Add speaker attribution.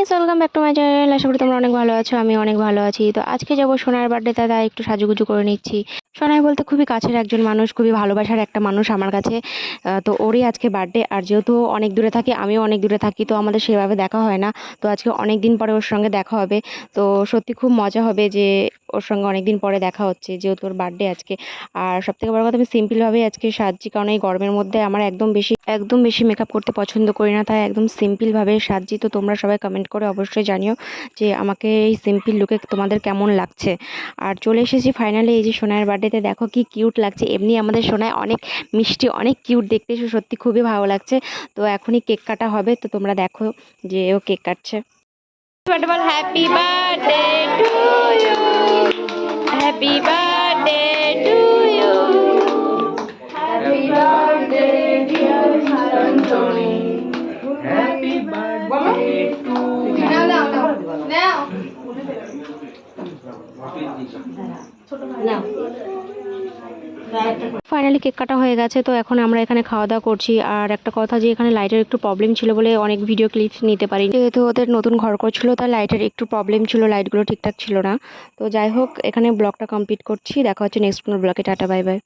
Speaker 1: Guys, welcome back to my channel. আশা করি তোমরা অনেক ভালো আছো, আমি অনেক ভালো আছি। তো আজকে যাবো সোনার বার্থডেতে, তাই একটু সাজুগুজু করে নিচ্ছি। সোনাই বলতে খুবই কাছের একজন মানুষ, খুবই ভালোবাসার একটা মানুষ আমার কাছে। তো ওরই আজকে বার্থডে, আর যেহেতু অনেক দূরে থাকি, আমিও অনেক দূরে থাকি, তো আমাদের সেভাবে দেখা হয় না। তো আজকে অনেক দিন পরে ওর সঙ্গে দেখা হবে। তো সত্যি খুব মজা হবে যে ওর সঙ্গে অনেক দিন পরে দেখা হচ্ছে, যেহেতু ওর বার্থডে আজকে। আর সবথেকে বড় কথা, আমি সিম্পলভাবেই আজকে সাজছি, কারণ এই গরমের মধ্যে আমার একদম বেশি মেকআপ করতে পছন্দ করি না, তাই একদম সিম্পলভাবে সাজছি। তো তোমরা সবাই কমেন্ট করে অবশ্যই জানিও যে আমাকে এই সিম্পল লুকে তোমাদের কেমন লাগছে। আর চলে এসেছি ফাইনালি এই যে সোনার বার্থডেতে। দেখো কি কিউট লাগছে, এমনি আমাদের সোনায় অনেক মিষ্টি, অনেক কিউট দেখতে, সত্যি খুবই ভালো লাগছে। তো এখনই কেক কাটা হবে, তো তোমরা দেখো যে ও কেক কাটছে। Happy birthday to you, happy birthday to you, happy birthday dear Sanjani, happy birthday to you. Finally cake কাটা হয়ে গেছে, তো এখন আমরা এখানে খাওয়া দাওয়া করছি। আর একটা কথা, যে এখানে লাইটের একটু প্রবলেম ছিল বলে অনেক ভিডিও ক্লিপস নিতে পারি, যেহেতু ওদের নতুন ঘর করছিল, তাই লাইটের একটু প্রবলেম ছিল, লাইটগুলো ঠিকঠাক ছিল না। তো যাই হোক, এখানে ব্লগটা কমপ্লিট করছি। দেখা হচ্ছে নেক্সট কোনো ব্লগে। Tata, bye bye.